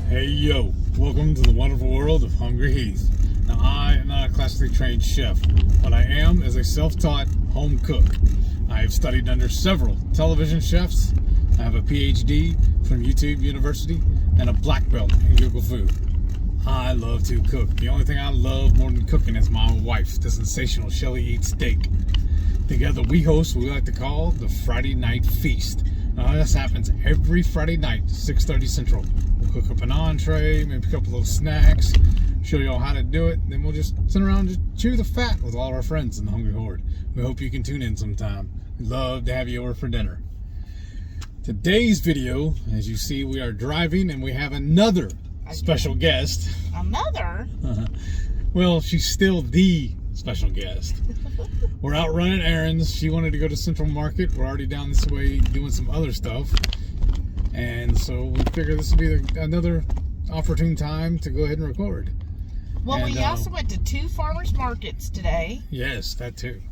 Hey yo, welcome to the wonderful world of Hungry Heath. Now I am not a classically trained chef. What I am is a self-taught home cook. I have studied under several television chefs. I have a PhD from YouTube University and a black belt in Google Food. I love to cook. The only thing I love more than cooking is my wife, the sensational Shelly Eats Steak. Together we host what we like to call the Friday Night Feast. Now this happens every Friday night, 6:30 Central. We'll cook up an entree, maybe pick up a little snacks, show you all how to do it, then we'll just sit around and just chew the fat with all our friends in the Hungry Horde. We hope you can tune in sometime. We'd love to have you over for dinner. Today's video, as you see, we are driving and we have another special guest. Another? Well, she's still the special guest. We're out running errands. She wanted to go to Central Market. We're already down this way doing some other stuff. And so we figured this would be another opportune time to go ahead and record. Well, we also went to 2 farmers markets today. Yes, that too.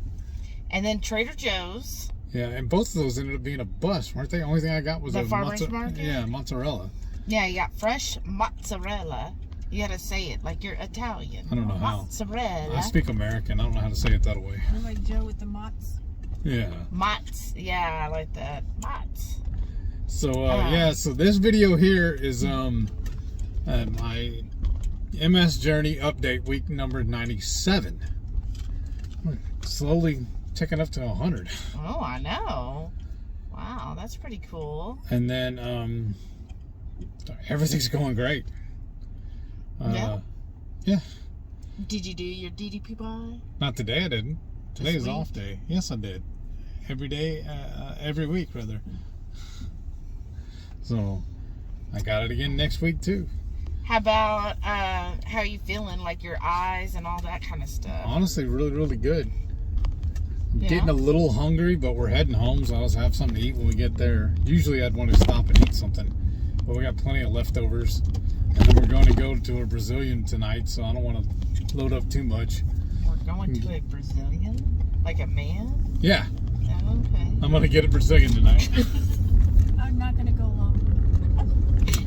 And then Trader Joe's. Yeah, and both of those ended up being a bust, weren't they? The only thing I got was the farmers market? Yeah, mozzarella. Yeah, you got fresh mozzarella. You gotta say it like you're Italian. I don't know how. Mozzarella. I speak American. I don't know how to say it that way. I like Joe with the mozz. Yeah. Mozz. Yeah, I like that. Mozz. So, yeah, so this video here is my MS Journey update, week number 97. We're slowly ticking up to 100. Oh, I know. Wow, that's pretty cool. And then, everything's going great. Yeah? Yeah. Did you do your DDP buy? Not today, I didn't. Today is off day. Yes, I did. Every day, every week, rather. So, I got it again next week, too. How about, how you feeling? Like your eyes and all that kind of stuff? Honestly, really, really good. I'm Yeah. getting a little hungry, but we're heading home, so I'll just have something to eat when we get there. Usually, I'd want to stop and eat something, but we got plenty of leftovers. And then we're going to go to a Brazilian tonight, so I don't want to load up too much. We're going to a Brazilian? Like a man? Yeah. Oh, okay. I'm going to get a Brazilian tonight. I'm not gonna go along.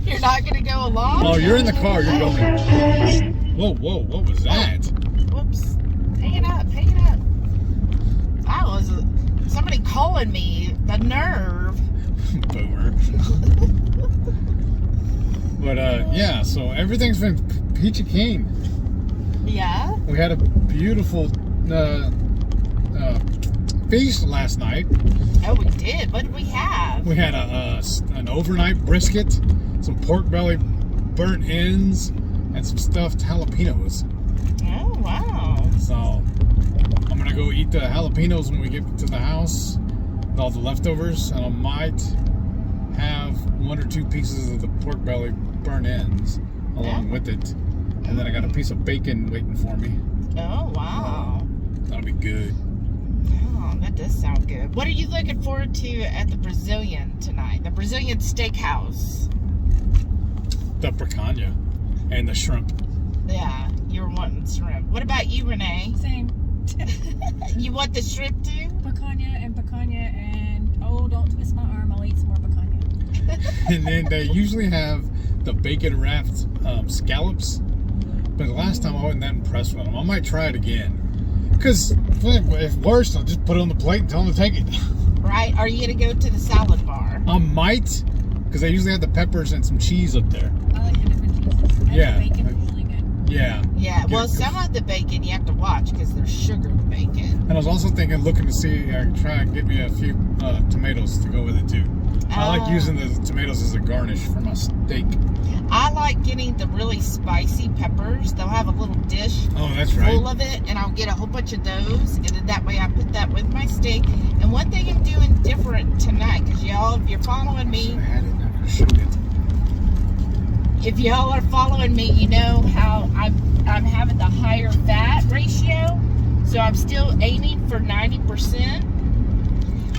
You're not going to go along? Oh, you're in the car. You're going. Whoa, whoa, what was that? Whoops. Hang it up, hang it up. That was somebody calling me. The nerve. Boomer. But, yeah, so everything's been peachy keen. Yeah? We had a beautiful feast last night. Oh, we did. What did we have? We had an overnight brisket, some pork belly burnt ends, and some stuffed jalapenos. Oh, wow. So I'm gonna go eat the jalapenos when we get to the house with all the leftovers, and I might have 1 or 2 pieces of the pork belly burnt ends along with it. And then I got a piece of bacon waiting for me. Oh, wow. That'll be good. Oh, that does sound good. What are you looking forward to at the Brazilian tonight? The Brazilian Steakhouse. The picanha and the shrimp. Yeah, you were wanting shrimp. What about you, Renee? Same. You want the shrimp too? Picanha, and oh, don't twist my arm. I'll eat some more picanha. And then they usually have the bacon wrapped scallops. But the last time I wasn't that impressed with them. I might try it again. Because if worse, I'll just put it on the plate and tell them to take it. Right? Are you going to go to the salad bar? I might. Because they usually have the peppers and some cheese up there. I like the different cheeses. And Yeah. the bacon's really good. Yeah. Yeah, well, some of the bacon you have to watch because there's sugar in bacon. And I was also looking to see, try and get me a few tomatoes to go with it too. I like using the tomatoes as a garnish for my steak. I like getting the really spicy peppers. They'll have a little dish full of it, and I'll get a whole bunch of those, and then that way I put that with my steak. And one thing I'm doing different tonight, because y'all, if you're following me, I had it, I could have showed it. if y'all are following me, you know how I'm having the higher fat ratio, so I'm still aiming for 90%.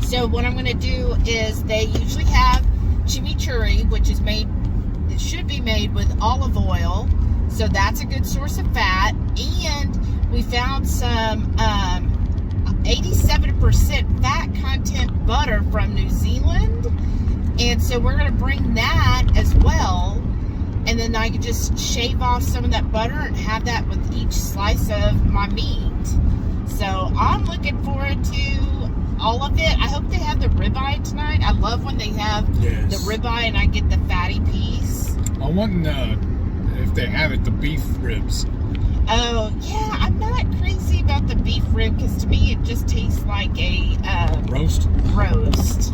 So what I'm going to do is they usually have chimichurri, which is made, it should be made with olive oil. So that's a good source of fat. And we found some 87% fat content butter from New Zealand. And so we're going to bring that as well. And then I could just shave off some of that butter and have that with each slice of my meat. So I'm looking forward to all of it. I hope they have the ribeye tonight. I love when they have the ribeye and I get the fatty piece. I want, if they have it, the beef ribs. Oh, yeah. I'm not crazy about the beef rib because to me it just tastes like a roast.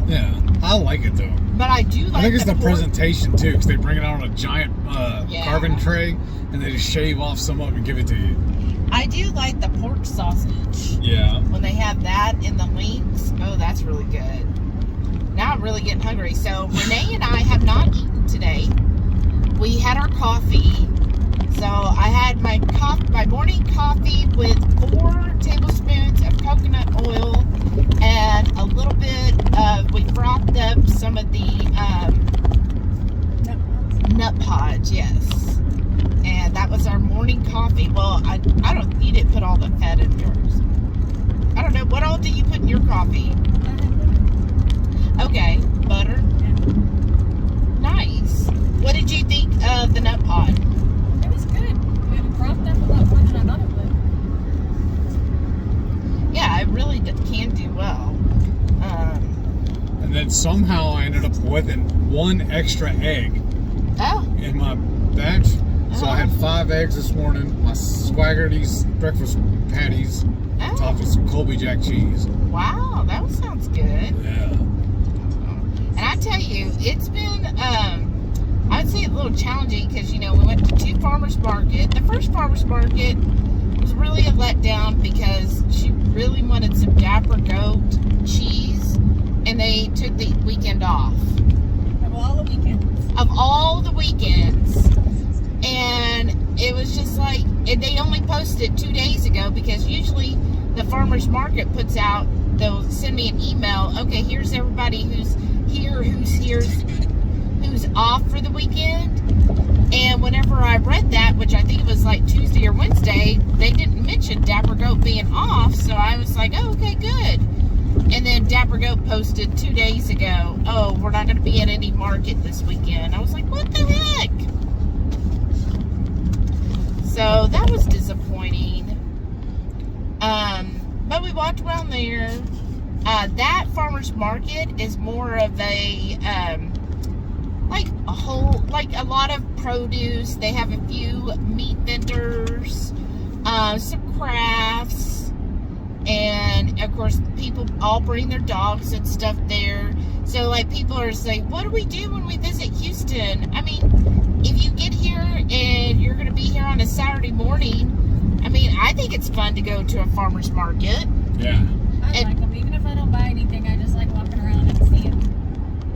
Yeah, I like it though. But I do like I think it's the pork presentation too, because they bring it out on a giant carving tray and they just shave off some of it and give it to you. I do like the pork sausage. Yeah. When they have that in the links, oh, that's really good. Now I'm really getting hungry. So Renee and I have not eaten today. We had our coffee. So I had my morning coffee with 4 tablespoons of coconut oil and a little bit of, we frothed up some of the nut pods, yes. And that was our morning coffee. Well, you didn't put all the fat in yours. I don't know, what all do you put in your coffee? Okay, butter. Nice. What did you think of the nut pod? It was good. It frothed up a lot more than I thought it would. Yeah, it really can do well. And then somehow I ended up with 1 extra egg in my batch. So I had 5 eggs this morning. My Swaggerty's breakfast patties topped with some Colby Jack cheese. Wow, that sounds good. Yeah. And I tell you, it's been, I would say a little challenging because, we went to 2 farmers market. The first farmers market was really a letdown because she really wanted some Dapper Goat cheese and they took the weekend off. Of all the weekends. Of all the weekends. And it was just like, they only posted 2 days ago because usually the farmer's market puts out, they'll send me an email, okay, here's everybody who's off for the weekend. And whenever I read that, which I think it was like Tuesday or Wednesday, they didn't mention Dapper Goat being off, so I was like, oh, okay, good. And then Dapper Goat posted 2 days ago, oh, we're not going to be at any market this weekend. I was like, what the heck? So that was disappointing. But we walked around there. That farmer's market is more of a, like a lot of produce. They have a few meat vendors, some crafts, and of course people all bring their dogs and stuff there. So like people are saying, what do we do when we visit Houston? I mean, if you get here and you're going to be here on a Saturday morning, I mean, I think it's fun to go to a farmer's market. Yeah. I like them. Even if I don't buy anything, I just like walking around and seeing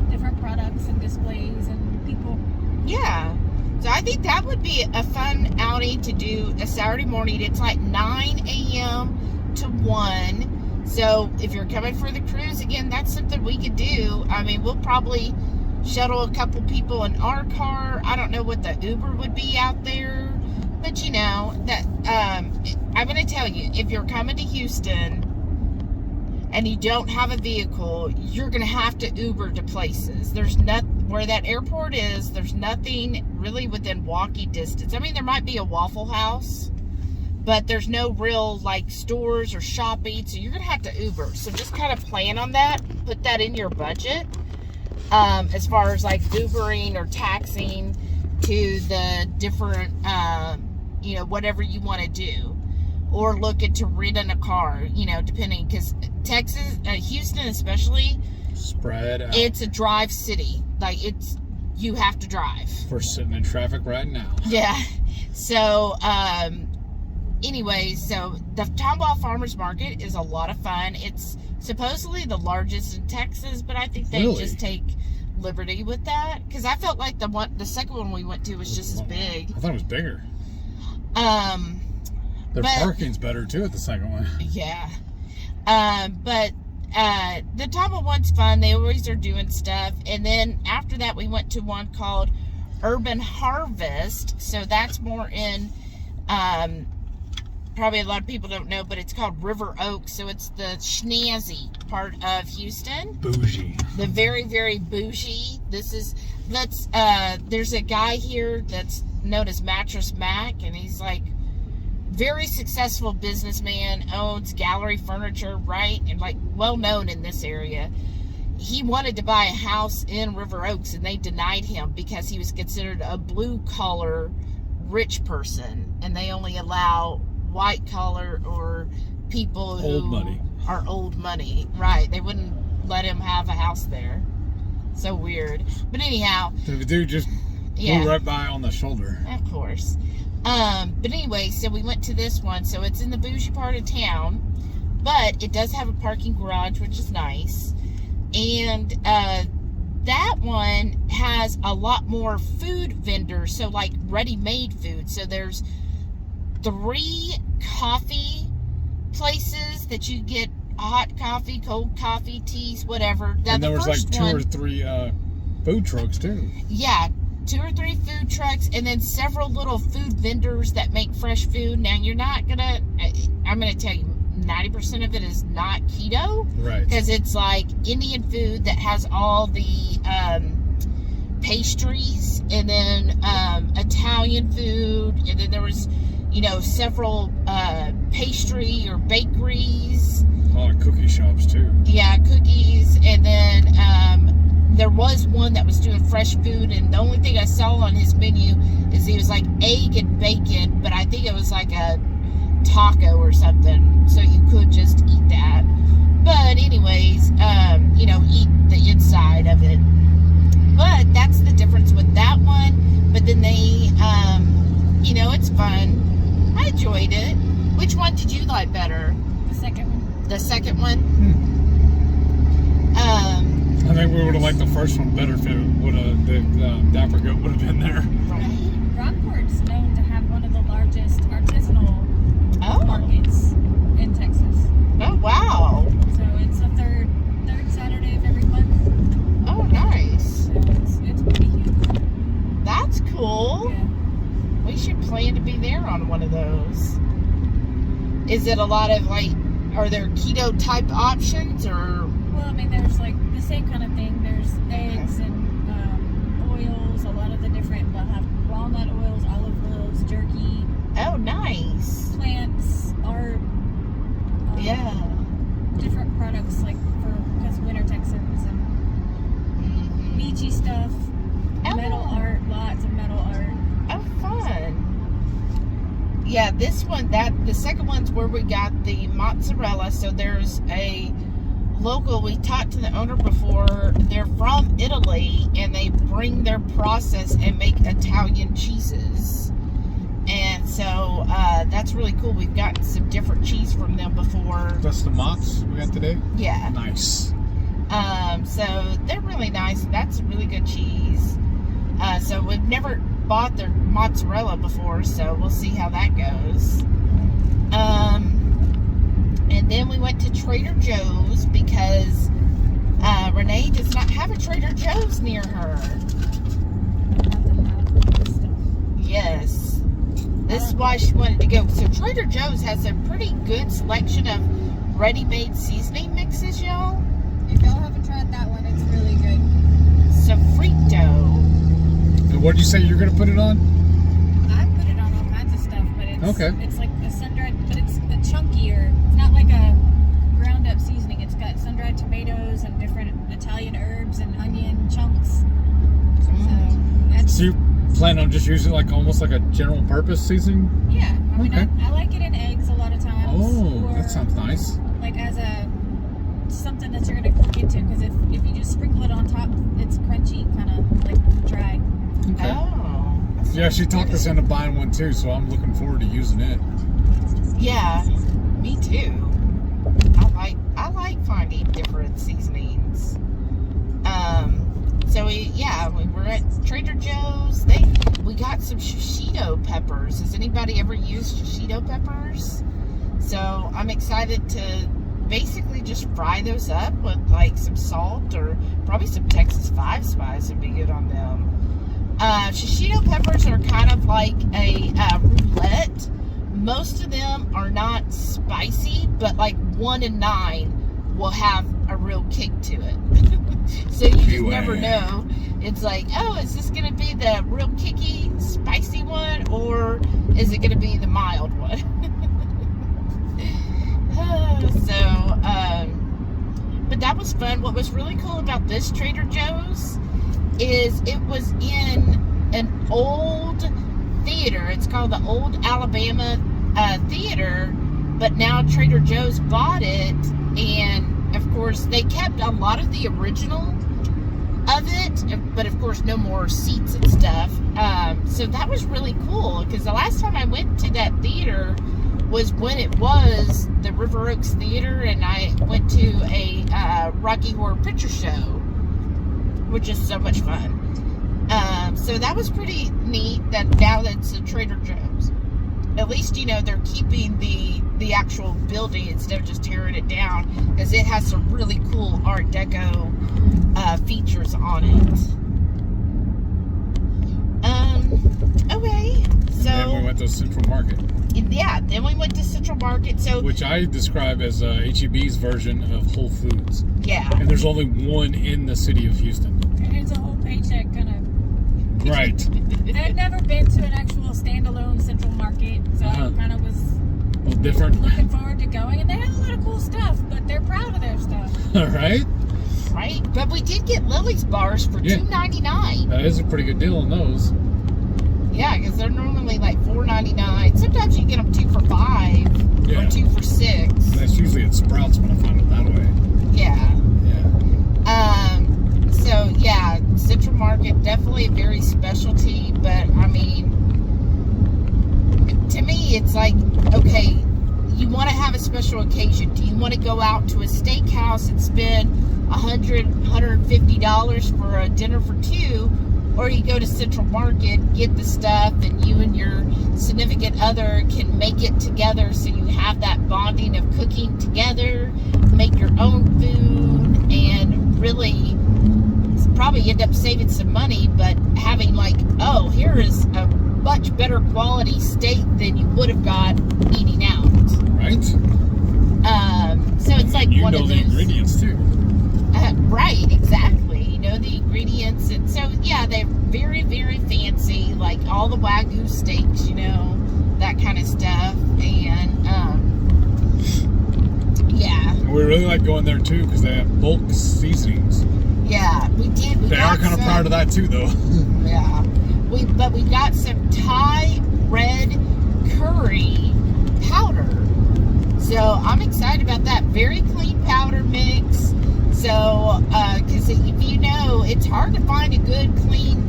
different products and displays and people. Yeah. So I think that would be a fun outing to do a Saturday morning. It's like 9 a.m. to 1. So if you're coming for the cruise, again, that's something we could do. I mean, we'll probably shuttle a couple people in our car. I don't know what the Uber would be out there. But that I'm going to tell you, if you're coming to Houston and you don't have a vehicle, you're going to have to Uber to places. There's where that airport is, there's nothing really within walking distance. I mean, there might be a Waffle House, but there's no real like stores or shopping, so you're going to have to Uber. So just kind of plan on that. Put that in your budget as far as like Ubering or taxing to the different, whatever you want to do. Or look into renting a car, depending, because Texas, Houston especially, spread out. It's a drive city. Like, you have to drive. We're sitting in traffic right now. Yeah. So, anyway, so the Tomball Farmers Market is a lot of fun. It's supposedly the largest in Texas, but I think they just take liberty with that. Because I felt like the second one we went to was just as big. I thought it was bigger. Their parking's better too at the second one. Yeah. But the Tomball one's fun. They always are doing stuff. And then after that, we went to one called Urban Harvest. So that's more in, probably a lot of people don't know, but it's called River Oak. So it's the schnazzy part of Houston. Bougie. The very, very bougie. There's a guy here that's known as Mattress Mac, and he's like very successful businessman, owns gallery furniture, right? And like well known in this area. He wanted to buy a house in River Oaks, and they denied him because he was considered a blue-collar rich person, and they only allow white-collar or people who are old money. Right. They wouldn't let him have a house there. So weird. But anyhow. The dude just flew right by on the shoulder. Of course. But anyway, so we went to this one. So it's in the bougie part of town, but it does have a parking garage, which is nice. And that one has a lot more food vendors, so like ready-made food. So there's 3 coffee places that you get hot coffee, cold coffee, teas, whatever. Now, and there was like 2 or 3 food trucks too. Yeah, 2 or 3 food trucks, and then several little food vendors that make fresh food. Now, you're not gonna, I'm gonna tell you, 90% of it is not keto. Right. Because it's like Indian food that has all the pastries, and then Italian food, and then there was, several pastry or bakeries. A lot of cookie shops too. Yeah, cookies, and then there was one that was doing fresh food, and the only thing I saw on his menu is he was like egg and bacon, but I think it was like a taco or something, so you could just eat that. But anyways, eat the inside of it. But that's the difference with that one. But then they, it's fun. I enjoyed it. Which one did you like better? The second one. The second one? I think we would have liked the first one better if it would have, the Dapper Goat would have been there. Right. Rockport's known to have one of the largest artisanal markets in Texas. Oh, wow. So it's the third Saturday of every month. Oh, nice. So it's pretty huge. That's cool. Yeah. We should plan to be there on one of those. Is it a lot of are there keto type options or? Well, I mean, there's like the same kind of thing. There's eggs and oils. A lot of the different. They'll have walnut oils, olive oils, jerky. Oh, nice. Plants, art. Different products because winter Texans and beachy stuff. Metal art, lots of metal art. Oh, fun. Yeah, this one, the second one's where we got the mozzarella. So there's a local, we talked to the owner before, they're from Italy, and they bring their process and make Italian cheeses. And so that's really cool. We've gotten some different cheese from them before. That's the mozz we got today? Yeah. Nice. So they're really nice. That's really good cheese. So we've never bought their mozzarella before, so we'll see how that goes. And then we went to Trader Joe's because Renee does not have a Trader Joe's near her. Yes. This is why she wanted to go. So Trader Joe's has a pretty good selection of ready-made seasoning mixes, y'all. If y'all haven't tried that one, it's really good. Sofrito. And what did you say you're going to put it on? I put it on all kinds of stuff, but it's like a sun-dried, but it's chunkier. It's not like a ground-up seasoning. It's got sun-dried tomatoes and different Italian herbs and onion chunks. So you plan on just using it almost like a general purpose seasoning? Yeah. I mean, I like it in eggs a lot of times. Oh, that sounds nice. Like as something that you're going to cook into, because if you just sprinkle it on top, it's crunchy, kind of like dry. Okay. Oh. Yeah, she talked us into buying one too, so I'm looking forward to using it. Yeah, me too. I like finding different seasonings. So we were at Trader Joe's. We got some shishito peppers. Has anybody ever used shishito peppers? So I'm excited to basically just fry those up with some salt or probably some Texas 5 spice would be good on them. Shishito peppers are kind of like a roulette. Most of them are not spicy, but 1 in 9 will have a real kick to it. So you just never know. It's is this going to be the real kicky, spicy one? is it going to be the mild one? But that was fun. What was really cool about this Trader Joe's is it was in an old theater. It's called the Old Alabama Theater, but now Trader Joe's bought it, and of course they kept a lot of the original of it, but of course no more seats and stuff. So that was really cool, because the last time I went to that theater was when it was the River Oaks Theater, and I went to a Rocky Horror Picture Show, which is so much fun. So that was pretty neat that now that's a Trader Joe's. At least, you know, they're keeping the actual building instead of just tearing it down, because it has some really cool Art Deco features on it. Okay, so... And then we went to Central Market. Yeah, then we went to Central Market, so... Which I describe as HEB's version of Whole Foods. Yeah. And there's only one in the city of Houston. And it's a whole paycheck kind of... Right. I've never been to an actual standalone Central Market, so I kind of was a little different. Looking forward to going. And they have a lot of cool stuff, but they're proud of their stuff. All right. Right. But we did get Lily's bars for $2.99. That is a pretty good deal on those. Yeah, because they're normally like $4.99. Sometimes you get them 2 for $5 or 2 for $6. And that's usually at Sprouts when I find it that way. Yeah. So yeah, Central Market definitely a very specialty, but I mean, to me it's like, okay, you want to have a special occasion. Do you want to go out to a steakhouse and spend $150 for a dinner for 2? Or you go to Central Market, get the stuff, and you and your significant other can make it together, so you have that bonding of cooking together, make your own food, and really probably end up saving some money, but having like, oh, here is a much better quality steak than you would have got eating out. Right. So it's like you one know of the those ingredients too. Right, exactly. You know the ingredients, and so yeah, they're very, very fancy, like all the Wagyu steaks, you know, that kind of stuff, and yeah. And we really like going there too because they have bulk seasonings. Yeah, we did. They are kind of proud of that too, though. Yeah, but we got some Thai red curry powder, so I'm excited about that. Very clean powder mix. So, because if you know, it's hard to find a good, clean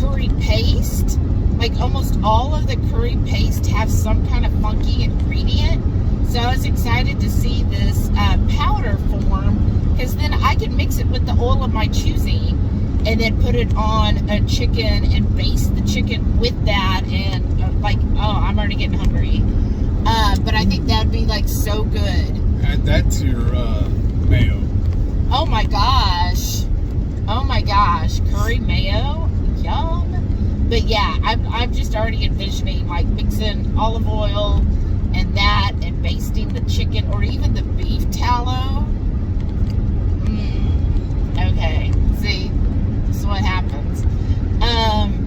curry paste. Like, almost all of the curry paste have some kind of funky ingredient. So, I was excited to see this powder form, because then I can mix it with the oil of my choosing and then put it on a chicken and baste the chicken with that. And, like, oh, I'm already getting hungry. But I think that would be, like, so good. Add that to your mayo. Oh my gosh. Oh my gosh. Curry mayo. Yum. But yeah, I'm just already envisioning like mixing olive oil and that and basting the chicken or even the beef tallow. Okay. See? This is what happens.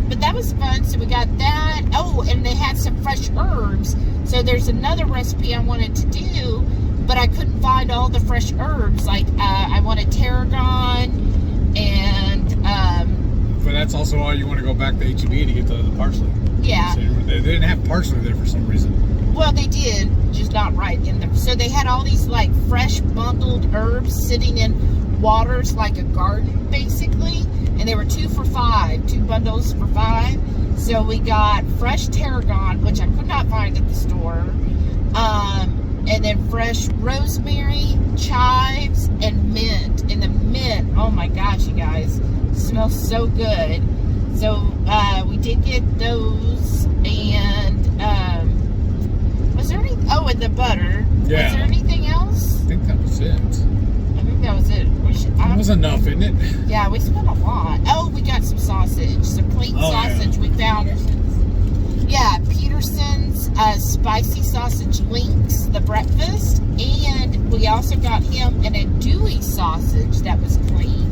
But that was fun. So we got that. Oh, and they had some fresh herbs. So there's another recipe I wanted to do, but I couldn't find all the fresh herbs. Like, I wanted tarragon and... but that's also why you want to go back to HEB to get the parsley. Yeah. So they didn't have parsley there for some reason. Well, they did, just not right in there. So they had all these, like, fresh bundled herbs sitting in waters like a garden, basically. And they were 2 for $5. 2 bundles for $5. So we got fresh tarragon, which I could not find at the store. And then fresh rosemary, chives, and mint. And the mint, oh my gosh, you guys, smells so good. So we did get those. And was there any? Oh, and the butter. Yeah. Was there anything else? I think that was it. I think that was it. That was enough, isn't it? Yeah, we spent a lot. Oh, we got some sausage, some plain sausage. Yeah. We found. Yeah, Peterson's spicy sausage links, the breakfast, and we also got him an andouille sausage that was clean.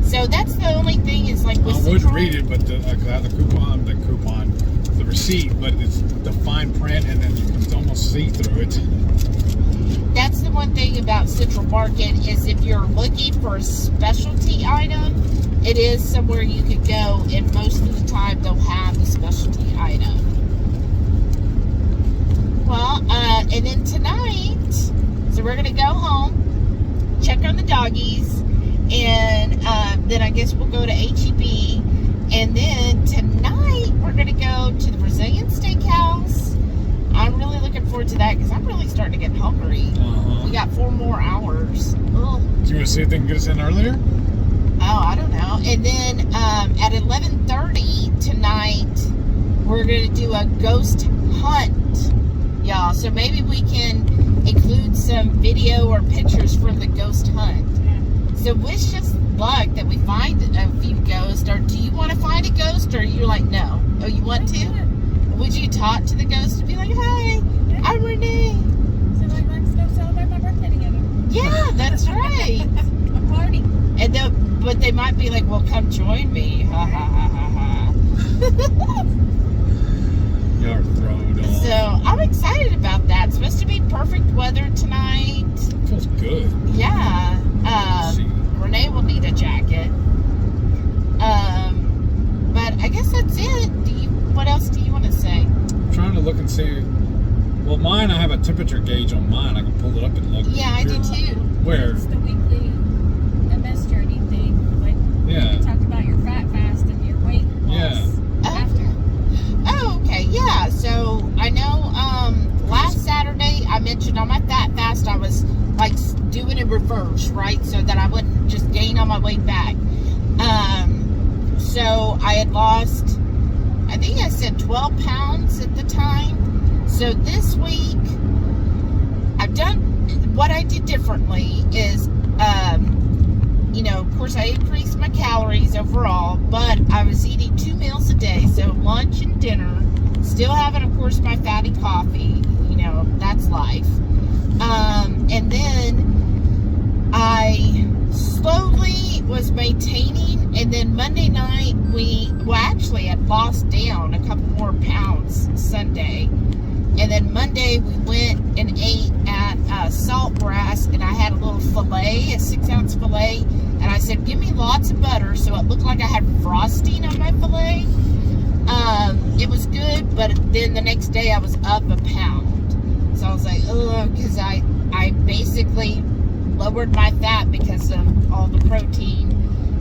So that's the only thing is like with I would read it, but the receipt, but it's the fine print, and then you can almost see through it. That's the one thing about Central Market is if you're looking for a specialty item, it is somewhere you could go, and most of the time they'll have the specialty item. Well, and then tonight, so we're gonna go home, check on the doggies, and then I guess we'll go to H-E-B, and then tonight we're gonna go to the Brazilian Steakhouse. I'm really looking forward to that because I'm really starting to get hungry. We got 4 more hours. Ugh. Do you want to see if they can get us in earlier? Oh, I don't know. And then at 11:30 tonight, we're going to do a ghost hunt, y'all. So maybe we can include some video or pictures from the ghost hunt. So wish us luck that we find a few ghosts. Or do you want to find a ghost, or you're like, no? Oh, you want to? Would you talk to the ghost and be like, "Hi, I'm Renee"? So like, let's go celebrate my birthday together. Yeah, that's right. A party. And but they might be like, "Well, come join me." Ha ha ha ha ha. You're thrown off. So I'm excited about that. It's supposed to be perfect weather tonight. Feels good. Yeah. Renee will need a jacket. But I guess that's it. What else do you want to say? I'm trying to look and see. Well, mine, I have a temperature gauge on mine. I can pull it up and look. Yeah, I do too. Where? It's the weekly MS journey thing. Like, Yeah. you talked about your fat fast and your weight loss after. Oh, okay. Yeah. So I know last Saturday I mentioned on my fat fast I was like doing it reverse, right? So that I wouldn't just gain on my way back. So I had lost, I think I said 12 pounds at the time. So this week, I've done, what I did differently is, you know, of course I increased my calories overall, but I was eating 2 meals a day. So lunch and dinner, still having, of course, my fatty coffee, you know, that's life. And then I slowly was maintaining, and then Monday night actually had lost down a couple more pounds Sunday, and then Monday we went and ate at Saltgrass, and I had a little fillet, a 6-ounce fillet, and I said, give me lots of butter, so it looked like I had frosting on my fillet. It was good, but then the next day I was up a pound, so I was like, oh, because I basically lowered my fat because of all the protein.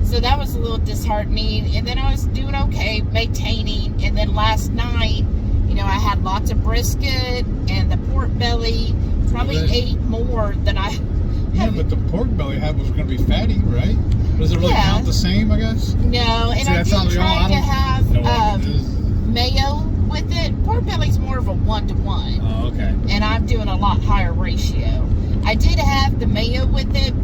So that was a little disheartening. And then I was doing okay, maintaining. And then last night, you know, I had lots of brisket and the pork belly. Probably ate more than I. Yeah, but the pork belly was going to be fatty, right? Does it really count the same, I guess? No, and I did try to have mayo with it. Pork belly's more of a 1-to-1. Oh, okay. And I'm doing a lot higher ratio. I did have the mayo with it,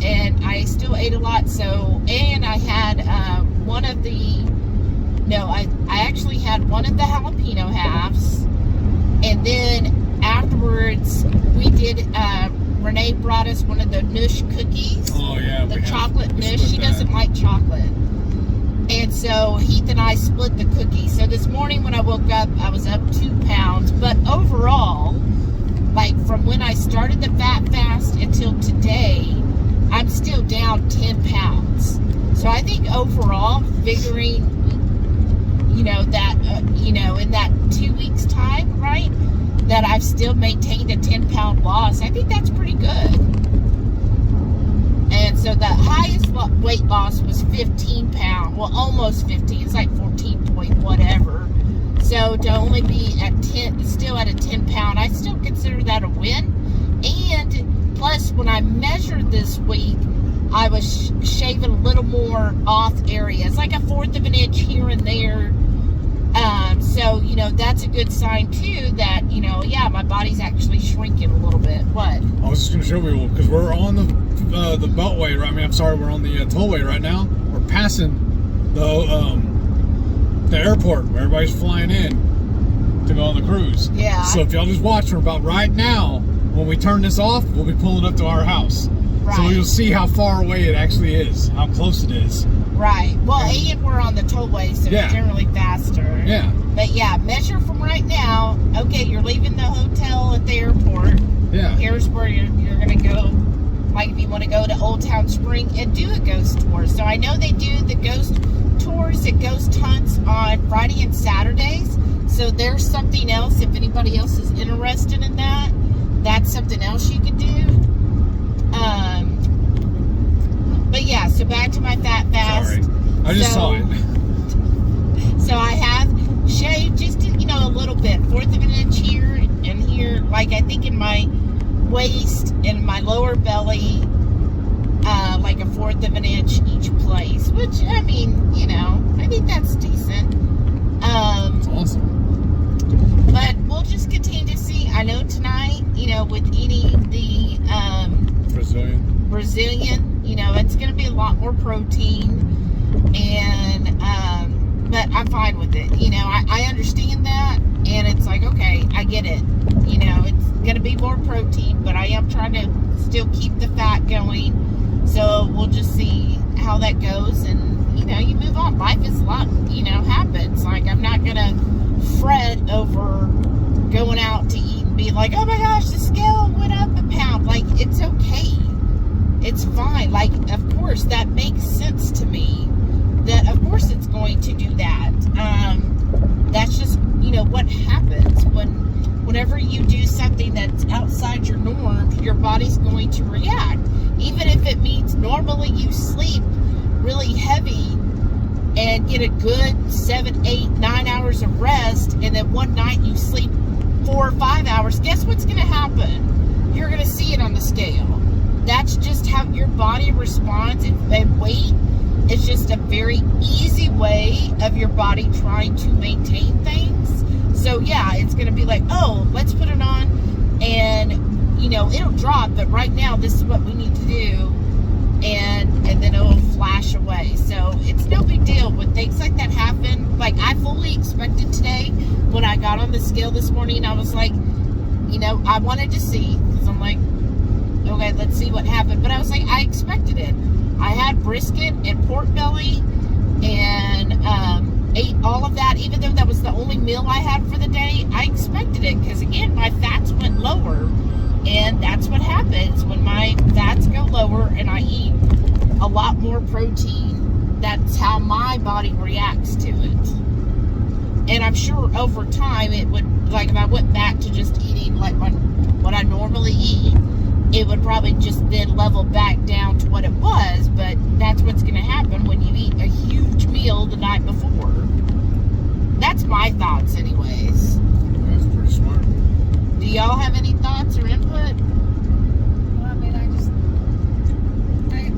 and I still ate a lot. So, and I had I actually had one of the jalapeno halves, and then afterwards we did. Renee brought us one of the Nush cookies. Oh yeah, the chocolate Nush. She doesn't like chocolate, and so Heath and I split the cookie. So this morning when I woke up, I was up 2 pounds, but overall, like from when I started the fat fast until today, I'm still down 10 pounds. So I think overall, figuring, you know, that, in that 2 weeks time, right, that I've still maintained a 10-pound loss, I think that's pretty good. And so the highest weight loss was 15 pounds. Well, almost 15. It's like 14 point whatever. So to only be at 10, still at a 10-pound, I still consider that a win. And plus, when I measured this week, I was shaving a little more off areas, like 1/4 of an inch here and there. So, you know, that's a good sign too that, you know, yeah, my body's actually shrinking a little bit. What? I was just going to show you, because we're on the beltway, right? I mean, I'm sorry, we're on the tollway right now. We're passing the airport where everybody's flying in to go on the cruise. Yeah. So if y'all just watch, we're about right now, when we turn this off, we'll be pulling up to our house. Right. So you'll see how far away it actually is, how close it is. Right. Well, and we're on the tollway, so it's generally faster. Yeah. But yeah, measure now, okay, you're leaving the hotel at the airport. Yeah. Here's where you're going to go. Like if you want to go to Old Town Spring and do a ghost tour. So I know they do the ghost tours and ghost hunts on Friday and Saturdays. So there's something else. If anybody else is interested in that, that's something else you could do. But yeah, so back to my fat fast. Sorry. I just saw it. So I have shaved just, a little bit. 1/4 of an inch here and here. Like I think in my waist and my lower belly, like a 1/4 of an inch each place. Which, I mean, I think that's decent. That's awesome. But we'll just continue to see. I know tonight, with eating the Brazilian, it's going to be a lot more protein. And, but I'm fine with it. I understand that. And it's like, okay, I get it. It's going to be more protein, but I am trying to still keep the fat going. So we'll just see how that goes. And, you move on. Life is a lot, happens. Like, I'm not going to fret over going out to eat and be like, oh my gosh, the scale went up a pound. Like, it's okay. It's fine. Like, of course, that makes sense to me. That, of course, it's going to do that. That's just, what happens whenever you do something that's outside your norm, your body's going to react. Even if it means normally you sleep really heavy and get a good 7, 8, 9 hours of rest, and then one night you sleep 4 or 5 hours, guess what's going to happen? You're going to see it on the scale. That's just how your body responds. Weight is just a very easy way of your body trying to maintain things. So yeah, it's going to be like, oh, let's put it on, and it'll drop, but right now this is what we need to do, and then it'll flash away. So it's no big deal when things like that happen. Like, I fully expected today when I got on the scale this morning, I was like, I wanted to see, because I'm like, okay, let's see what happened. But I was like, I expected it. I had brisket and pork belly and ate all of that. Even though that was the only meal I had for the day, I expected it, because again, my fats went lower. And that's what happens when my fats go lower and I eat a lot more protein. That's how my body reacts to it. And I'm sure over time it would, like if I went back to just eating like what I normally eat, it would probably just then level back down to what it was. But that's what's going to happen when you eat a huge meal the night before. That's my thoughts anyways. That's pretty smart. Do y'all have any thoughts or input? Well, I mean,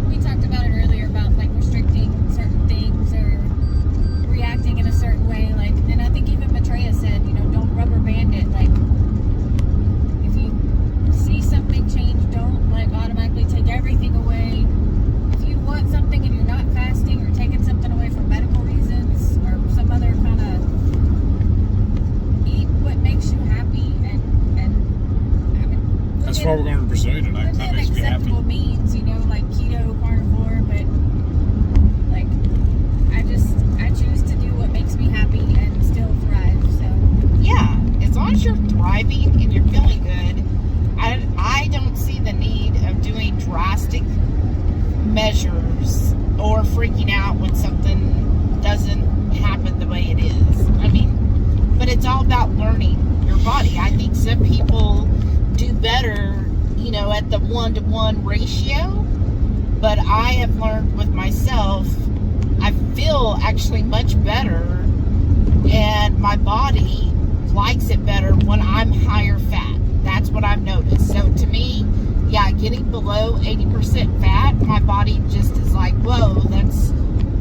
we talked about it earlier about like restricting certain things or reacting in a certain way. Like, and I think even Maitreya said, don't rubber band it. Like, if you see something change, don't like automatically take everything away. If you want something and you're not fasting or taking something away for medical reasons or some other kind of, eat what makes you happy. That's why we're going to Brazilian tonight. That makes me happy. Acceptable means, like keto, carnivore, but like I choose to do what makes me happy and still thrive. So yeah, as long as you're thriving and you're feeling good, I don't see the need of doing drastic measures or freaking out when something doesn't happen the way it is. I mean, but it's all about learning your body. I think some people do better, at the 1-to-1 ratio, but I have learned with myself, I feel actually much better, and my body likes it better when I'm higher fat. That's what I've noticed. So to me, yeah, getting below 80% fat, my body just is like, whoa, that's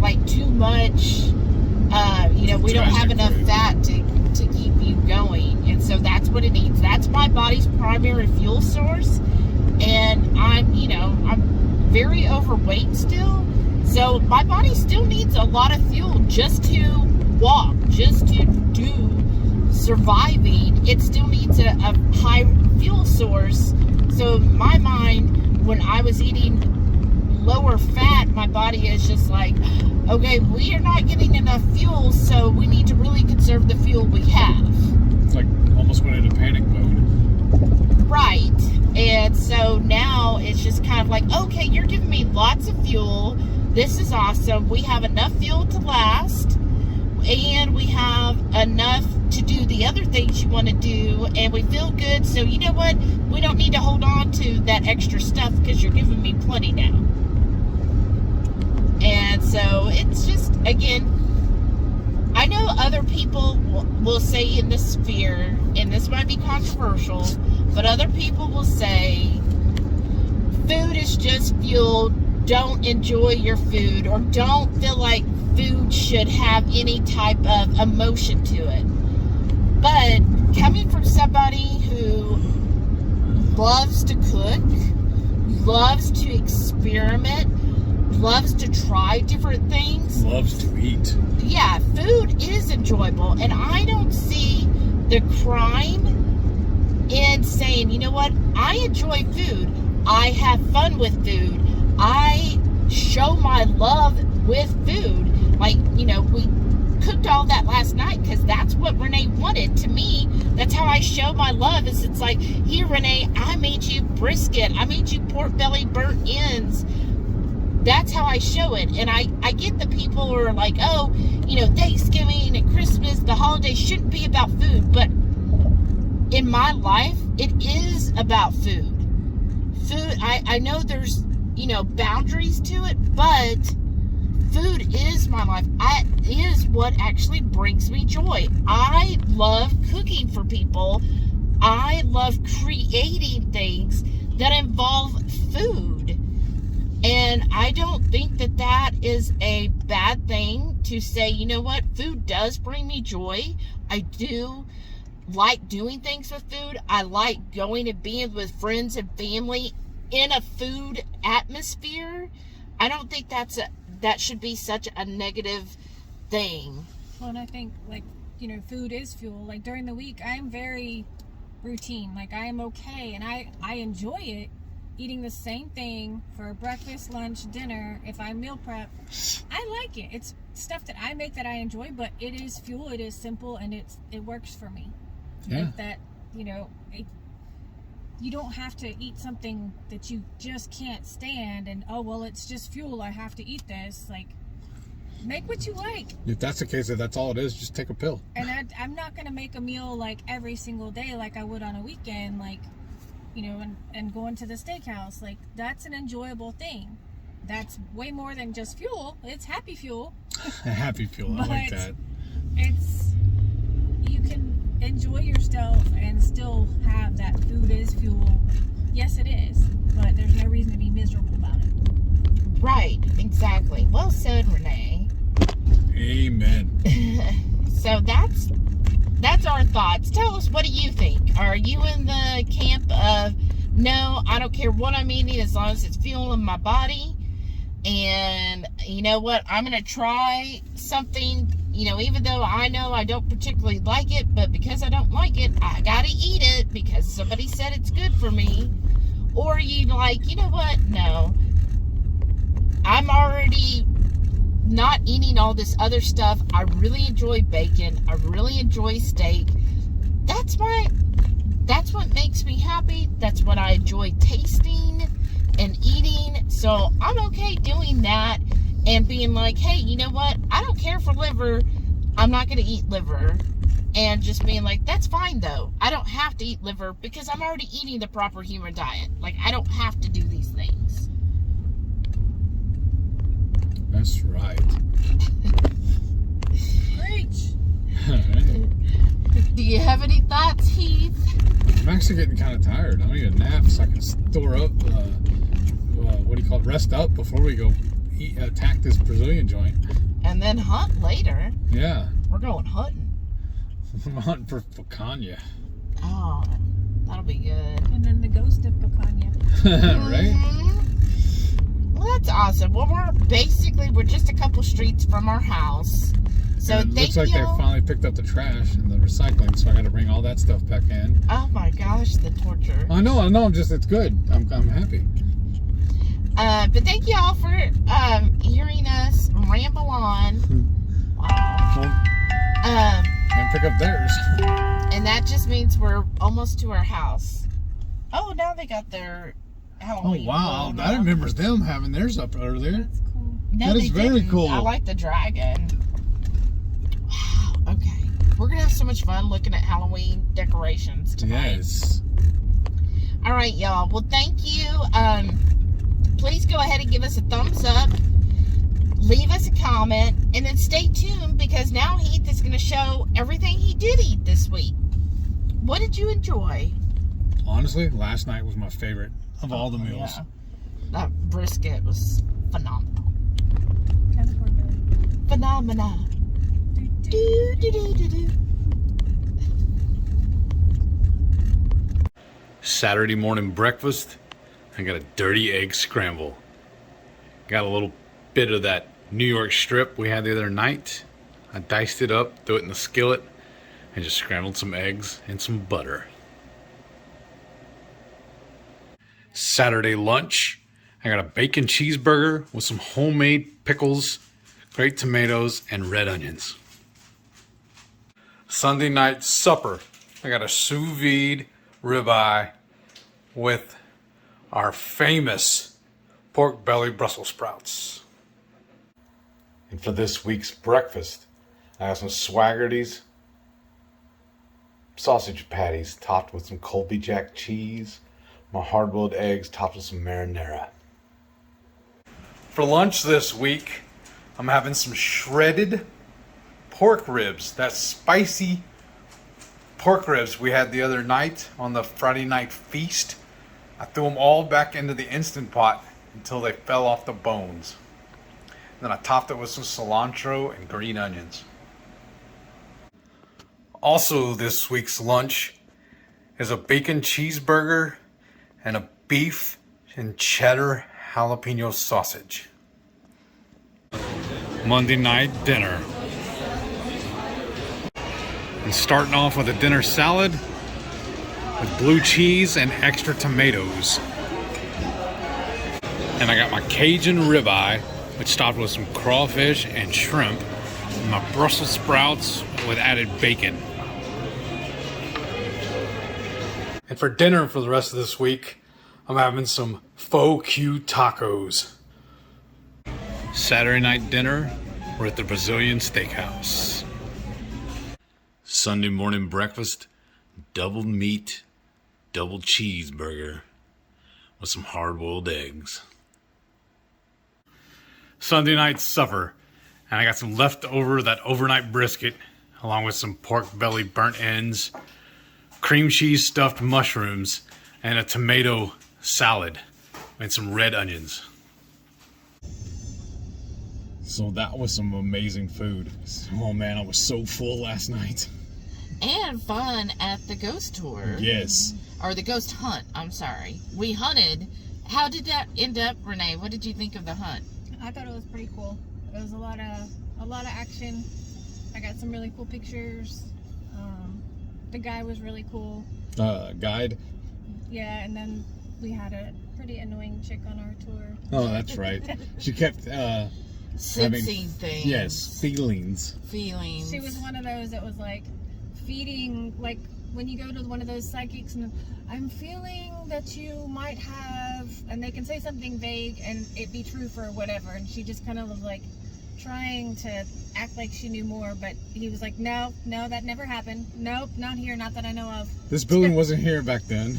like too much. We don't have enough fat to keep you going, and so that's what it needs. That's my body's primary fuel source, and I'm very overweight still, so my body still needs a lot of fuel just to walk, just to do surviving. It still needs a high fuel source. So in my mind, when I was eating lower fat, my body is just like, okay, we are not getting enough fuel, so we need to really conserve the fuel we have. like almost went into panic mode. Right. And so now it's just kind of like, okay, you're giving me lots of fuel. This is awesome. We have enough fuel to last. And we have enough to do the other things you want to do. And we feel good. So you know what? We don't need to hold on to that extra stuff because you're giving me plenty now. And so it's just, again, I know other people will say in the sphere, and this might be controversial, but other people will say food is just fuel. Don't enjoy your food, or don't feel like food should have any type of emotion to it. But coming from somebody who loves to cook, loves to experiment, loves to try different things, Loves to eat. yeah, food is enjoyable. And I don't see the crime in saying, you know what, I enjoy food. I have fun with food. I show my love with food. Like, you know, we cooked all that last night because that's what Renee wanted. To me, that's how I show my love. Is it's like, here, Renee, I made you brisket. I made you pork belly burnt ends. That's how I show it. And I get the people who are like, oh, you know, Thanksgiving and Christmas, the holidays shouldn't be about food. But in my life, it is about food. Food, I know there's, you know, boundaries to it, but food is my life. It is what actually brings me joy. I love cooking for people. I love creating things that involve food. And I don't think that that is a bad thing to say, you know what, food does bring me joy. I do like doing things with food. I like going and being with friends and family in a food atmosphere. I don't think that should be such a negative thing. Well, and I think, like, you know, food is fuel. Like, during the week, I'm very routine. Like, I am okay, and I enjoy it. Eating the same thing for breakfast, lunch, dinner. If I meal prep, I like it. It's stuff that I make that I enjoy, but it is fuel. It is simple, and it works for me. Yeah. Like that, you know, you don't have to eat something that you just can't stand and, oh, well, it's just fuel. I have to eat this. Like, make what you like. If that's the case, if that's all it is, just take a pill. And I'm not going to make a meal like every single day like I would on a weekend, like, you know, and going to the steakhouse. Like, that's an enjoyable thing. That's way more than just fuel. It's happy fuel. Happy fuel. I like that. It's, you can enjoy yourself and still have that food is fuel. Yes, it is, but there's no reason to be miserable about it. Right, exactly. Well said, Renee. Amen. So that's our thoughts. Tell us, what do you think? Are you in the camp of, no, I don't care what I'm eating as long as it's fueling my body? And you know what? I'm going to try something, you know, even though I know I don't particularly like it, but because I don't like it, I got to eat it because somebody said it's good for me. Or you like, you know what? No. I'm already not eating all this other stuff. I really enjoy bacon. I really enjoy steak. That's what makes me happy. That's what I enjoy tasting and eating. So I'm okay doing that and being like, hey, you know what? I don't care for liver. I'm not going to eat liver. And just being like, that's fine though. I don't have to eat liver because I'm already eating the proper human diet. Like, I don't have to do these things. That's right. Preach. All right. Do you have any thoughts, Heath? I'm actually getting kind of tired. I need a nap so I can store up, what do you call it, rest up before we go attack this Brazilian joint. And then hunt later. Yeah. We're going hunting. I'm hunting for picanha. Oh, that'll be good. And then the ghost of picanha. Right? Mm-hmm. Well, that's awesome. Well, we're just a couple streets from our house. So And it looks like they finally picked up the trash and the recycling, so I got to bring all that stuff back in. Oh my gosh, the torture. I know. It's good. I'm happy. But thank you all for hearing us ramble on. Wow. and pick up theirs. And that just means we're almost to our house. Oh, now they got their Halloween. Oh, wow. I remember them having theirs up earlier. That's cool. No, That is very cool. I like the dragon. Wow. Okay. We're going to have so much fun looking at Halloween decorations tonight. Yes. All right, y'all. Well, thank you. Please go ahead and give us a thumbs up. Leave us a comment. And then stay tuned because now Heath is going to show everything he did eat this week. What did you enjoy? Honestly, last night was my favorite of all the meals. Yeah. That brisket was phenomenal. Kind of poor belly. Phenomenal. Do, do, do, do, do. Saturday morning breakfast, I got a dirty egg scramble. Got a little bit of that New York strip we had the other night. I diced it up, threw it in the skillet, and just scrambled some eggs and some butter. Saturday lunch, I got a bacon cheeseburger with some homemade pickles, great tomatoes, and red onions. Sunday night supper, I got a sous vide ribeye with our famous pork belly Brussels sprouts. And for this week's breakfast, I have some Swaggerty's sausage patties topped with some Colby Jack cheese, my hard-boiled eggs topped with some marinara. For lunch this week, I'm having some shredded pork ribs, that spicy pork ribs we had the other night on the Friday night feast. I threw them all back into the Instant Pot until they fell off the bones. Then I topped it with some cilantro and green onions. Also this week's lunch is a bacon cheeseburger and a beef and cheddar jalapeno sausage. Monday night dinner. And starting off with a dinner salad with blue cheese and extra tomatoes. And I got my Cajun ribeye, which topped with some crawfish and shrimp, and my Brussels sprouts with added bacon. And for dinner for the rest of this week, I'm having some faux Q tacos. Saturday night dinner, we're at the Brazilian Steakhouse. Sunday morning breakfast, double meat, double cheeseburger with some hard-boiled eggs. Sunday night supper, and I got some leftover that overnight brisket along with some pork belly burnt ends, cream cheese stuffed mushrooms, and a tomato salad and some red onions. So that was some amazing food. Oh man, I was so full last night. And fun at the ghost tour. Yes. Or the ghost hunt, I'm sorry. We hunted. How did that end up, Renee? What did you think of the hunt? I thought it was pretty cool. It was a lot of action. I got some really cool pictures. The guy was really cool. Guide? Yeah, and then we had a pretty annoying chick on our tour. Oh, that's right. She kept Sensing things. Yes, feelings. Feelings. She was one of those that was like feeding, like when you go to one of those psychics and I'm feeling that you might have, and they can say something vague and it be true for whatever, and she just kind of was like trying to act like she knew more, but he was like, no, that never happened. Nope, not here, not that I know of. This building wasn't here back then.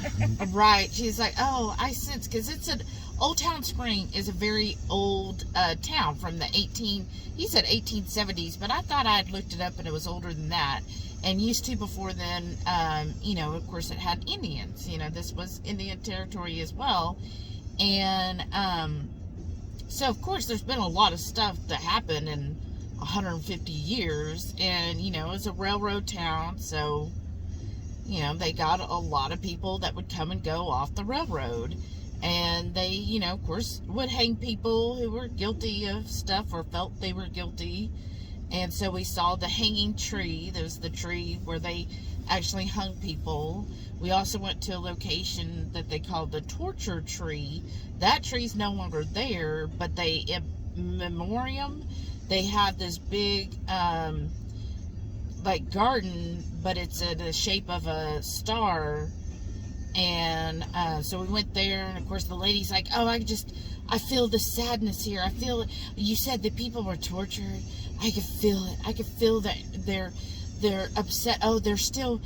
Right. She's like, oh, I sense, because it's Old Town Spring is a very old town from the he said 1870s, but I thought I had looked it up and it was older than that. And used to before then, of course it had Indians. This was Indian territory as well. And so, of course, there's been a lot of stuff that happened in 150 years. And, it's a railroad town, so, they got a lot of people that would come and go off the railroad. And they, of course, would hang people who were guilty of stuff or felt they were guilty. And so we saw the hanging tree. There's the tree where they actually hung people. We also went to a location that they called the torture tree. That tree's no longer there, but in memoriam, they have this big, like garden, but it's in the shape of a star. And so we went there, and of course the lady's like, oh, I feel the sadness here. I feel it. You said that people were tortured. I could feel it. I could feel that they're upset. Oh, they're still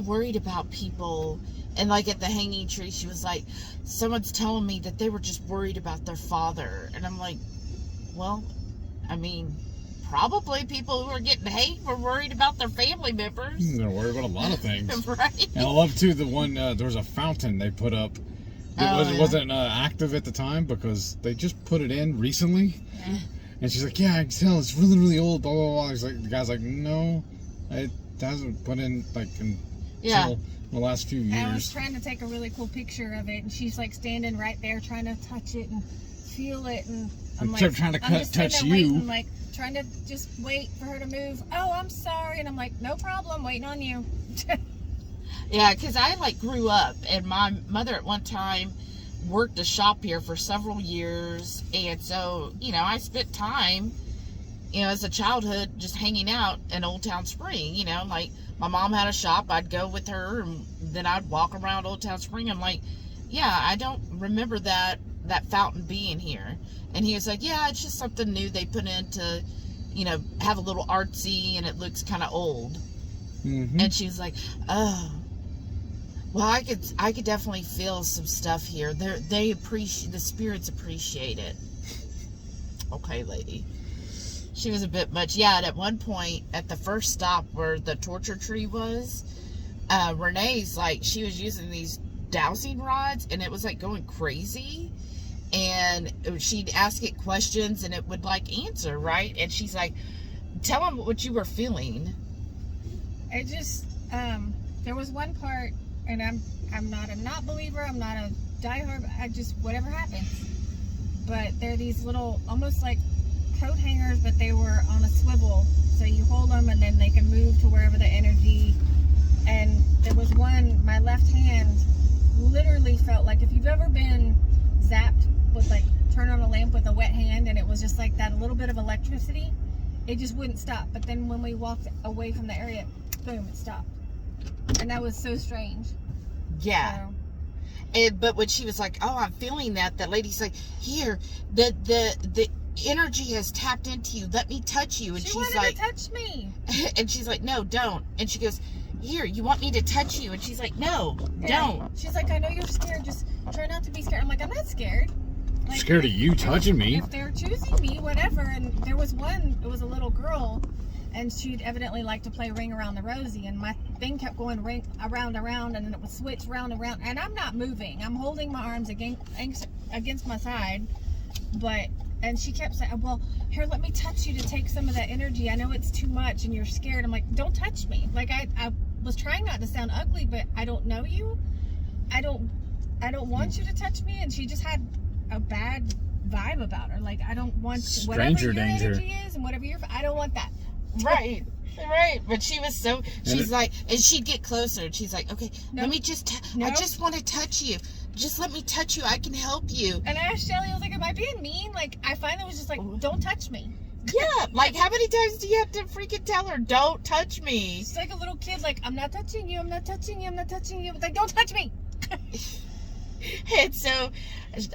worried about people. And like at the hanging tree, she was like, someone's telling me that they were just worried about their father. And I'm like, well, I mean, probably people who are getting hate were worried about their family members. They're worried about a lot of things. Right. And I love too the one, there was a fountain they put up. It wasn't active at the time because they just put it in recently. Yeah. And she's like, yeah, I can tell it's really, really old, blah, blah, blah. He's like, the guy's like, no, it hasn't put in until the last few years. I was trying to take a really cool picture of it, and she's like standing right there trying to touch it and feel it, and I'm like, trying to touch you. you. I'm like trying to just wait for her to move. Oh, I'm sorry, and I'm like, no problem, waiting on you. Yeah, because I like grew up, and my mother at one time worked a shop here for several years, and so I spent time as a childhood just hanging out in Old Town Spring. Like my mom had a shop, I'd go with her, and then I'd walk around Old Town Spring. I'm like, yeah, I don't remember that fountain being here. And he was like, yeah, it's just something new they put in to have a little artsy, and it looks kind of old. Mm-hmm. And she was like, oh, well, I could definitely feel some stuff here. They appreciate, the spirits appreciate it. Okay, lady. She was a bit much. Yeah, and at one point, at the first stop where the torture tree was, Renee's like, she was using these dowsing rods, and it was like going crazy. And she'd ask it questions, and it would like answer, right? And she's like, tell them what you were feeling. It just, there was one part, and I'm not a not believer, I'm not a diehard, I just, whatever happens. But they're these little, almost like coat hangers, but they were on a swivel. So you hold them, and then they can move to wherever the energy. And there was one, my left hand literally felt like, if you've ever been zapped with like, turn on a lamp with a wet hand, and it was just like that, a little bit of electricity, it just wouldn't stop. But then when we walked away from the area, boom, it stopped. And that was so strange. Yeah. So. But when she was like, oh, I'm feeling that lady's like, here, the energy has tapped into you. Let me touch you. And she she's wanted like, to touch me. And she's like, no, don't. And she goes, here, you want me to touch you? And she's like, no, don't. She's like, I know you're scared. Just try not to be scared. I'm like, I'm not scared. Like, scared of you touching me. If they're choosing me, whatever. And there was one, it was a little girl, and she'd evidently like to play Ring Around the Rosie, and my thing kept going ring around, and then it would switch round and round, and I'm not moving. I'm holding my arms against my side, and she kept saying, well, here, let me touch you to take some of that energy. I know it's too much and you're scared. I'm like, don't touch me. Like, I was trying not to sound ugly, but I don't know you. I don't want you to touch me. And she just had a bad vibe about her. Like, I don't want whatever your energy is and whatever I don't want that. Right. But she was she's like, and she'd get closer, and she's like, okay, let me just, I just want to touch you. Just let me touch you. I can help you. And I asked Shelly, I was like, am I being mean? Like, I finally was just like, don't touch me. Yeah. Like, how many times do you have to freaking tell her, don't touch me? She's like a little kid, like, I'm not touching you. I'm not touching you. I'm not touching you. But like, don't touch me. And so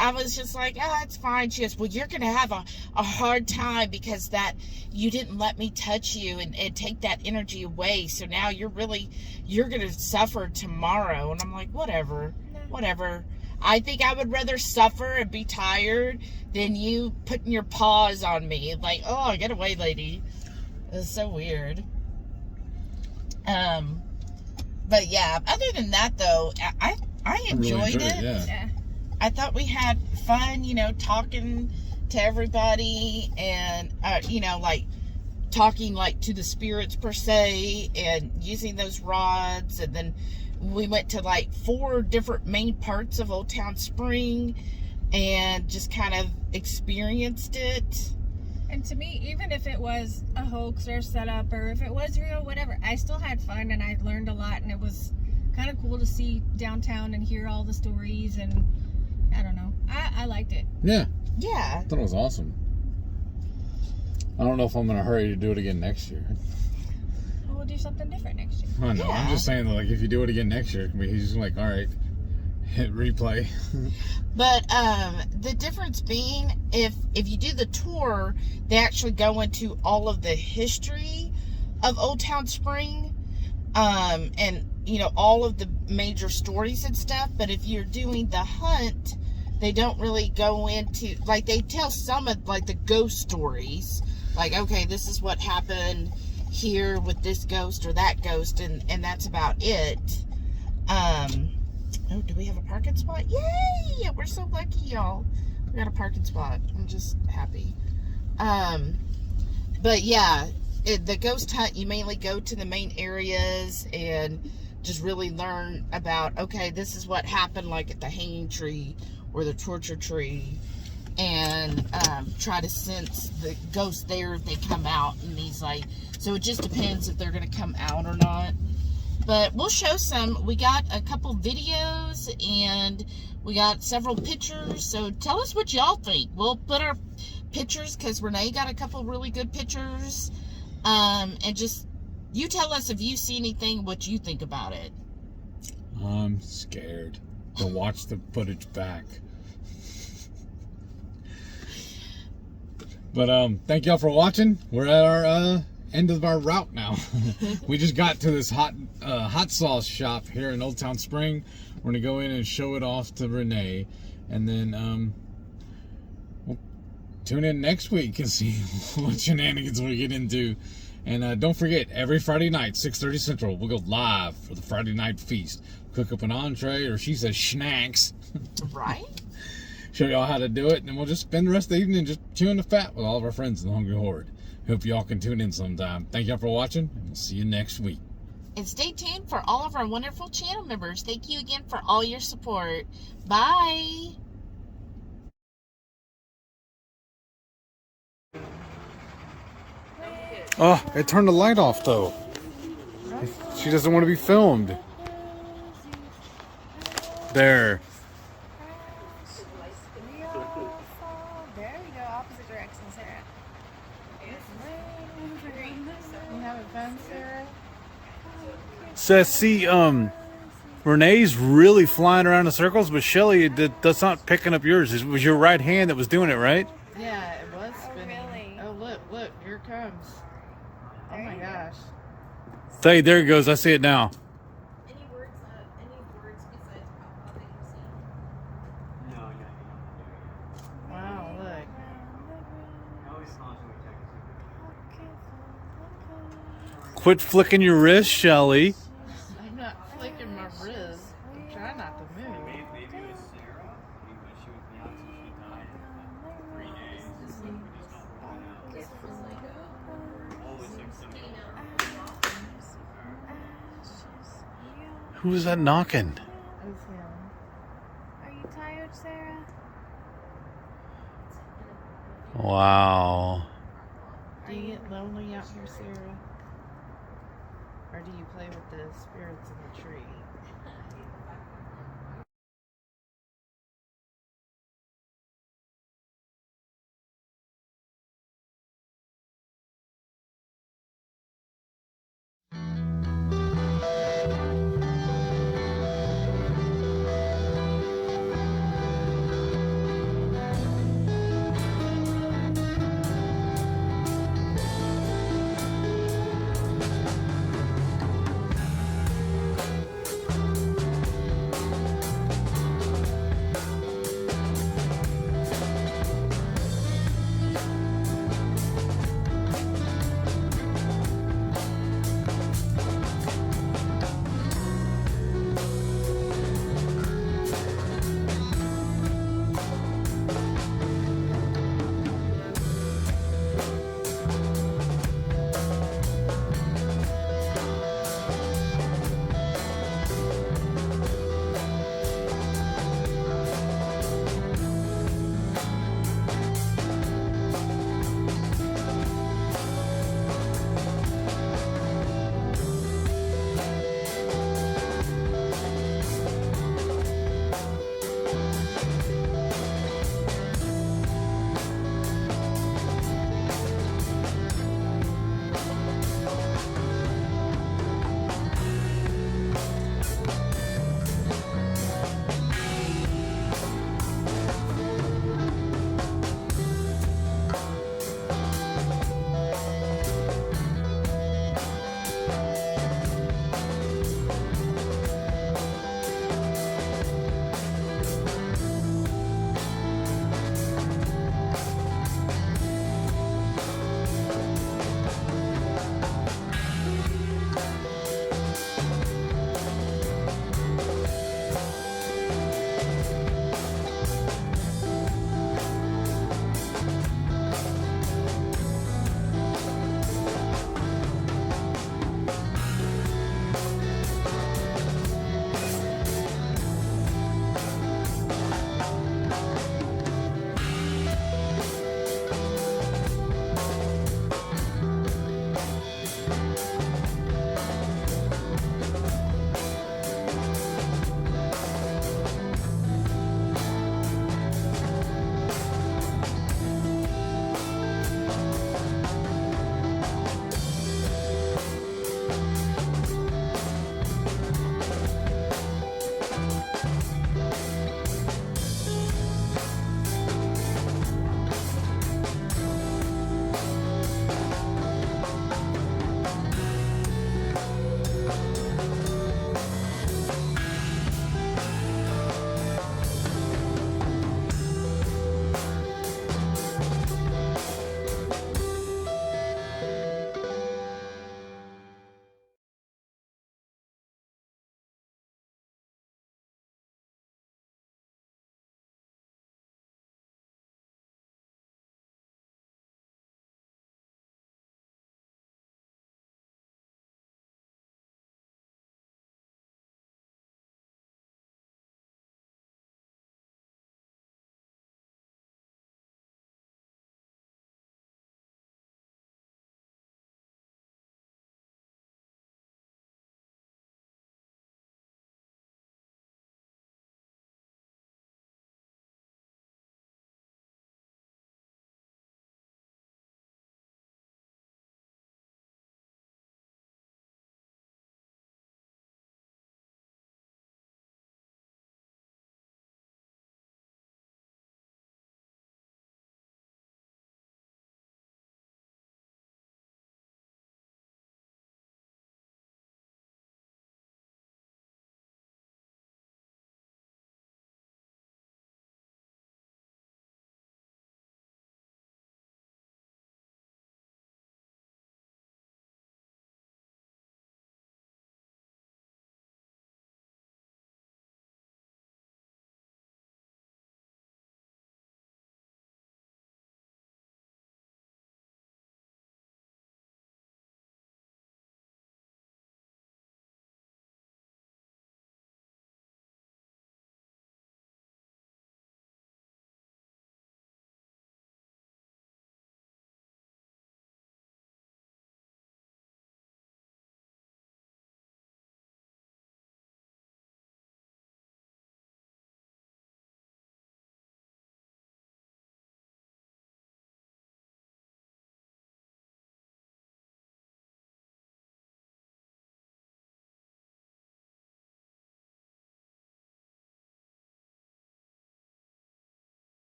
I was just like, oh, it's fine. She goes, well, you're going to have a hard time because you didn't let me touch you and take that energy away. So now you're going to suffer tomorrow. And I'm like, whatever. I think I would rather suffer and be tired than you putting your paws on me. Like, oh, get away, lady. It's so weird. But yeah, other than that though, I enjoyed it. Yeah. I thought we had fun, talking to everybody and, like talking like to the spirits per se and using those rods. And then we went to like 4 different main parts of Old Town Spring and just kind of experienced it. And to me, even if it was a hoax or setup or if it was real, whatever, I still had fun and I learned a lot, and it was kind of cool to see downtown and hear all the stories, and I don't know. I liked it. Yeah. Yeah. I thought it was awesome. I don't know if I'm in a hurry to do it again next year. Well, do something different next year. I know. Yeah. I'm just saying that, like, if you do it again next year, he's just like, all right, hit replay. But the difference being, if you do the tour, they actually go into all of the history of Old Town Spring, and you know, all of the major stories and stuff. But if you're doing the hunt, they don't really go into, like, they tell some of, like, the ghost stories, like, okay, this is what happened here with this ghost or that ghost, and that's about it. Oh, do we have a parking spot? Yay! We're so lucky, y'all. We got a parking spot. I'm just happy. But yeah, the ghost hunt, you mainly go to the main areas and just really learn about, okay, this is what happened, like at the hanging tree or the torture tree, and try to sense the ghost there if they come out. And he's like, so it just depends if they're going to come out or not. But we'll show some. We got a couple videos and we got several pictures. So tell us what y'all think. We'll put our pictures, because Renee got a couple really good pictures. And just, you tell us if you see anything, what you think about it. I'm scared to watch the footage back. But thank y'all for watching. We're at our end of our route now. We just got to this hot sauce shop here in Old Town Spring. We're gonna go in and show it off to Renee, and then we'll tune in next week and see what shenanigans we get into. And don't forget, every Friday night, 6:30 Central, we'll go live for the Friday night feast. Cook up an entree, or she says snacks. Right? Show y'all how to do it, and we'll just spend the rest of the evening just chewing the fat with all of our friends in the Hungry Horde. Hope y'all can tune in sometime. Thank y'all for watching, and we'll see you next week. And stay tuned for all of our wonderful channel members. Thank you again for all your support. Bye. Oh, it turned the light off, though. She doesn't want to be filmed. There. There you go, opposite direction, Sarah. You having fun, Sarah? Says, see, Renee's really flying around in circles, but Shelly, that's not picking up yours. It was your right hand that was doing it, right? Yeah, it was spinning. really? Oh, look, here it comes. Oh my gosh. Hey, there it goes. I see it now. Any words besides pop that you've seen? No, Wow, look. Quit flicking your wrist, Shelly. I'm not flicking my wrist. I'm trying not to move. maybe it was Sarah, but she was Beyonce. She died in 3 days. We just don't work out. Always like something. Who was that knocking? It's him. Are you tired, Sarah? Wow. Do you get lonely out here, Sarah? Or do you play with the spirits in the tree?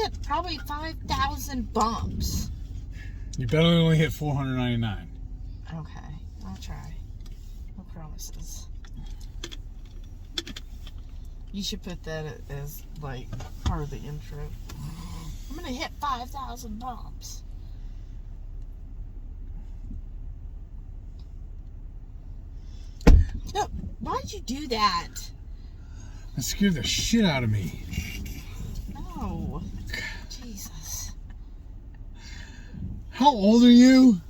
hit probably 5,000 bumps. You better only hit 499. Okay, I'll try. No promises. You should put that as like part of the intro. I'm gonna hit 5,000 bumps. No, why'd you do that? That scared the shit out of me. No. Jesus. How old are you?